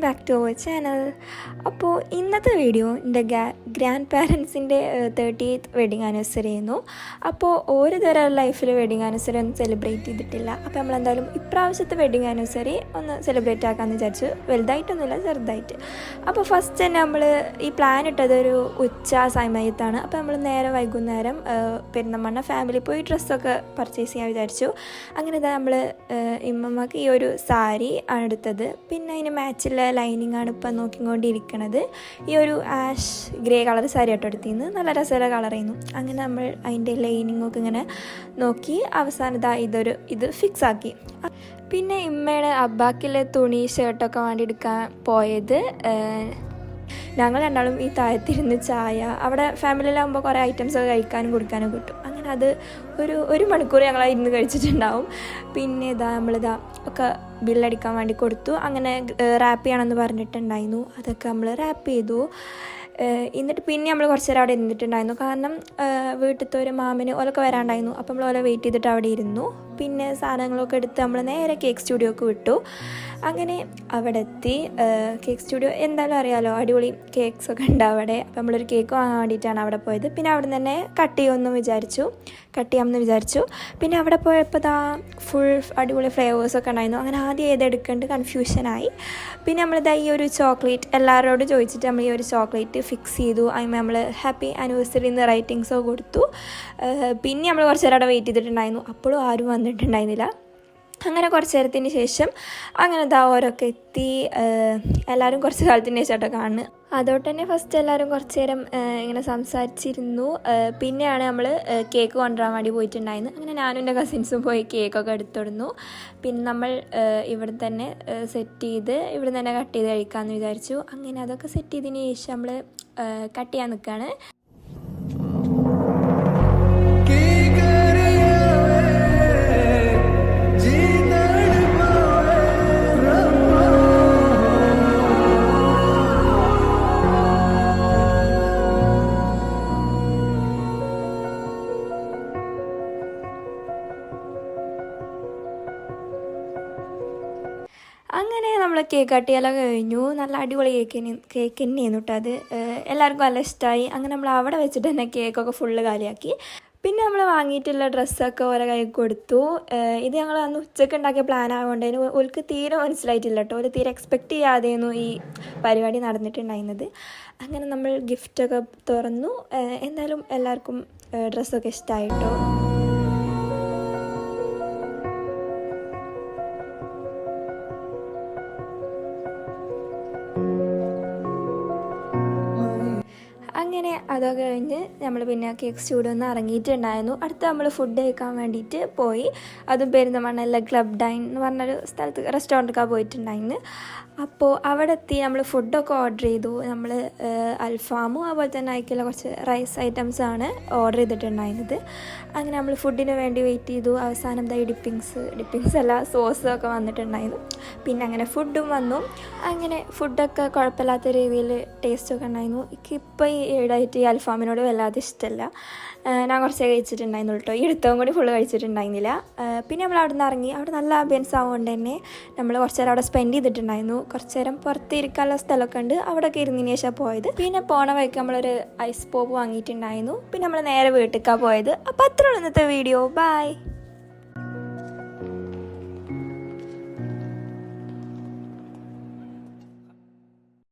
Back to our channel. അപ്പോൾ ഇന്നത്തെ video എൻ്റെ ഗ്രാൻഡ് പാരൻസിൻ്റെ 30th വെഡിങ് ആനിവേഴ്സറി ആയിരുന്നു. അപ്പോൾ ഒരു തരം ലൈഫിൽ വെഡിങ് ആനിവേഴ്സറി ഒന്നും സെലിബ്രേറ്റ് ചെയ്തിട്ടില്ല. അപ്പോൾ നമ്മളെന്തായാലും ഇപ്രാവശ്യത്തെ വെഡിങ് ആനിവേഴ്സറി ഒന്ന് സെലിബ്രേറ്റ് ആക്കാമെന്ന് വിചാരിച്ചു. വലുതായിട്ടൊന്നുമില്ല, ചെറുതായിട്ട്. അപ്പോൾ ഫസ്റ്റ് തന്നെ നമ്മൾ ഈ പ്ലാൻ ഇട്ടത് ഒരു ഉച്ച സമയത്താണ്. അപ്പോൾ നമ്മൾ നേരെ വൈകുന്നേരം പെരുന്തമണ്ണ ഫാമിലി പോയി ഡ്രസ്സൊക്കെ പർച്ചേസ് ചെയ്യാൻ വിചാരിച്ചു. അങ്ങനെ ഇതാ നമ്മൾ ഇമ്മമ്മക്ക് ഈ ഒരു സാരി ആണ് എടുത്തത്. പിന്നെ അതിന് മാച്ചുള്ള ലൈനിങ് ആണ് ഇപ്പം നോക്കിക്കൊണ്ടിരിക്കുന്നത്. ഈ ഒരു ആഷ് ഗ്രേ കളർ സാരി ആട്ടോ എടുത്തിരുന്നു. നല്ല രസമുള്ള കളറായിരുന്നു. അങ്ങനെ നമ്മൾ അതിൻ്റെ ലൈനിങ്ങൊക്കെ ഇങ്ങനെ നോക്കി അവസാനം ഇത് ഫിക്സ് ആക്കി. പിന്നെ ഇമ്മയുടെ അബ്ബാക്കിലെ തുണി ഷർട്ടൊക്കെ വേണ്ടി എടുക്കാൻ പോയത് ഞങ്ങൾ രണ്ടാളും ഈ താഴത്തിരുന്ന് ചായ, അവിടെ ഫാമിലിയിലാകുമ്പോൾ കുറേ ഐറ്റംസൊക്കെ കഴിക്കാനും കുടിക്കാനും കിട്ടും. അങ്ങനെ അത് ഒരു മണിക്കൂർ ഞങ്ങൾ ഇരുന്ന് കഴിച്ചിട്ടുണ്ടാവും. പിന്നെ നമ്മളിതാ ഒക്കെ ബില്ലടിക്കാൻ വേണ്ടി കൊടുത്തു. അങ്ങനെ റാപ്പ് ചെയ്യണമെന്ന് പറഞ്ഞിട്ടുണ്ടായിരുന്നു. അതൊക്കെ നമ്മൾ റാപ്പ് ചെയ്തു. എന്നിട്ട് പിന്നെ നമ്മൾ കുറച്ച് നേരം അവിടെ ഇരുന്നിട്ടുണ്ടായിരുന്നു. കാരണം വീട്ടിലത്തെ ഒരു മാമന് ഓലൊക്കെ വരാണ്ടായിരുന്നു. അപ്പോൾ നമ്മൾ ഓല വെയിറ്റ് ചെയ്തിട്ട് അവിടെ ഇരുന്നു. പിന്നെ സാധനങ്ങളൊക്കെ എടുത്ത് നമ്മൾ നേരെ കേക്ക് സ്റ്റുഡിയോക്ക് വിട്ടു. അങ്ങനെ അവിടെ എത്തി. കേക്ക് സ്റ്റുഡിയോ എന്തായാലും അറിയാമല്ലോ, അടിപൊളി കേക്ക്സൊക്കെ ഉണ്ട് അവിടെ. അപ്പോൾ നമ്മളൊരു കേക്ക് വാങ്ങാൻ വേണ്ടിയിട്ടാണ് അവിടെ പോയത്. പിന്നെ അവിടെ തന്നെ കട്ട് ചെയ്യാമെന്ന് വിചാരിച്ചു. പിന്നെ അവിടെ പോയപ്പോൾ ഫുൾ അടിപൊളി ഫ്ലേവേഴ്സൊക്കെ ഉണ്ടായിരുന്നു. അങ്ങനെ ആദ്യം ഏതെടുക്കേണ്ട കൺഫ്യൂഷനായി. പിന്നെ നമ്മളിതാ ഈ ഒരു ചോക്ലേറ്റ് എല്ലാവരോടും ചോദിച്ചിട്ട് നമ്മൾ ഈ ഒരു ചോക്ലേറ്റ് ഫിക്സ് ചെയ്തു. അതിന് നമ്മൾ ഹാപ്പി ആനിവേഴ്സറി എന്ന് റൈറ്റിങ്സോ കൊടുത്തു. പിന്നെ നമ്മൾ കുറച്ച് നേരം അവിടെ വെയിറ്റ് ചെയ്തിട്ടുണ്ടായിരുന്നു. അപ്പോഴും ആരും വന്നിട്ടുണ്ടായിരുന്നില്ല. അങ്ങനെ കുറച്ച് നേരത്തിന് ശേഷം അങ്ങനെ ഓരോക്കെ എത്തി. എല്ലാവരും കുറച്ച് കാലത്തിന് ശേഷമായിട്ടോ കാണുന്നത്. അതോട്ട് തന്നെ ഫസ്റ്റ് എല്ലാവരും കുറച്ച് നേരം ഇങ്ങനെ സംസാരിച്ചിരുന്നു. പിന്നെയാണ് നമ്മൾ കേക്ക് കൊണ്ടുവരാൻ വേണ്ടി പോയിട്ടുണ്ടായിരുന്നു. അങ്ങനെ ഞാനും എൻ്റെ കസിൻസും പോയി കേക്കൊക്കെ എടുത്തിടുന്നു. പിന്നെ നമ്മൾ ഇവിടെ തന്നെ സെറ്റ് ചെയ്ത് ഇവിടെ തന്നെ കട്ട് ചെയ്ത് കഴിക്കാമെന്ന് വിചാരിച്ചു. അങ്ങനെ അതൊക്കെ സെറ്റ് ചെയ്തതിന് ശേഷം നമ്മൾ കട്ട് ചെയ്യാൻ നിൽക്കുകയാണ്. അങ്ങനെ നമ്മൾ കേക്ക് കട്ടിയെല്ലാം കഴിഞ്ഞു. നല്ല അടിപൊളി കേക്ക് തന്നെയായിരുന്നു കേട്ടോ. അത് എല്ലാവർക്കും നല്ല ഇഷ്ടമായി. അങ്ങനെ നമ്മൾ അവിടെ വെച്ചിട്ട് തന്നെ കേക്കൊക്കെ ഫുള്ള് കാലിയാക്കി. പിന്നെ നമ്മൾ വാങ്ങിയിട്ടുള്ള ഡ്രസ്സൊക്കെ ഓരോ കൈ കൊടുത്തു. ഇത് ഞങ്ങൾ അന്ന് ഉച്ചയ്ക്ക് ഉണ്ടാക്കിയ പ്ലാൻ ആയതുകൊണ്ടതിന് ഓൾക്ക് തീരെ മനസ്സിലായിട്ടില്ല കേട്ടോ. ഒരു തീരെ എക്സ്പെക്റ്റ് ചെയ്യാതെയായിരുന്നു ഈ പരിപാടി നടന്നിട്ടുണ്ടായിരുന്നത്. അങ്ങനെ നമ്മൾ ഗിഫ്റ്റൊക്കെ തുറന്നു. എന്തായാലും എല്ലാവർക്കും ഡ്രസ്സൊക്കെ ഇഷ്ടമായിട്ടോ. അങ്ങനെ അതൊക്കെ കഴിഞ്ഞ് നമ്മൾ പിന്നെ കേക്ക് സ്റ്റുഡിയോ ഒന്ന് ഇറങ്ങിയിട്ടുണ്ടായിരുന്നു. അടുത്ത് നമ്മൾ ഫുഡ് കഴിക്കാൻ വേണ്ടിയിട്ട് പോയി. അതും പെരിന്തമണ്ണയിലെ ക്ലബ് ഡൈൻ എന്ന് പറഞ്ഞൊരു സ്ഥലത്ത് റെസ്റ്റോറൻറ്റൊക്കെ പോയിട്ടുണ്ടായിരുന്നു. അപ്പോൾ അവിടെ എത്തി നമ്മൾ ഫുഡൊക്കെ ഓർഡർ ചെയ്തു. നമ്മൾ അൽഫാമും അതുപോലെ തന്നെ അതിലേക്കുള്ള കുറച്ച് റൈസ് ഐറ്റംസാണ് ഓർഡർ ചെയ്തിട്ടുണ്ടായിരുന്നത്. അങ്ങനെ നമ്മൾ ഫുഡിന് വേണ്ടി വെയിറ്റ് ചെയ്തു. അവസാനം ഡിപ്പിങ്സ് അല്ല സോസൊക്കെ വന്നിട്ടുണ്ടായിരുന്നു. പിന്നെ അങ്ങനെ ഫുഡും വന്നു. അങ്ങനെ ഫുഡൊക്കെ കുഴപ്പമില്ലാത്ത രീതിയിൽ ടേസ്റ്റൊക്കെ ഉണ്ടായിരുന്നു. എനിക്കിപ്പോൾ ഈടായിട്ട് ഈ അൽഫാമിനോട് വല്ലാതെ ഇഷ്ടമല്ല. ഞാൻ കുറച്ചേ കഴിച്ചിട്ടുണ്ടായിരുന്നു കേട്ടോ. ഈ എടുത്തവും കൂടി ഫുള്ള് കഴിച്ചിട്ടുണ്ടായിരുന്നില്ല. പിന്നെ നമ്മൾ അവിടെ നിന്ന് ഇറങ്ങി. അവിടെ നല്ല ആംബിയൻസ് ആവുകൊണ്ട് തന്നെ നമ്മൾ കുറച്ച് നേരം അവിടെ സ്പെൻഡ് ചെയ്തിട്ടുണ്ടായിരുന്നു. കുറച്ച് നേരം പുറത്ത് ഇരിക്കാനുള്ള സ്ഥലമൊക്കെ ഉണ്ട്. അവിടെയൊക്കെ ഇരുന്നതിന് ശേഷം പോയത്. പിന്നെ പോണ വഴിക്ക് നമ്മളൊരു ഐസ് പോപ്പ് വാങ്ങിയിട്ടുണ്ടായിരുന്നു. പിന്നെ നമ്മൾ നേരെ വീട്ടിലേക്കാണ് പോയത്. അപ്പോൾ അത്രയുള്ള ഇന്നത്തെ വീഡിയോ. ബൈ.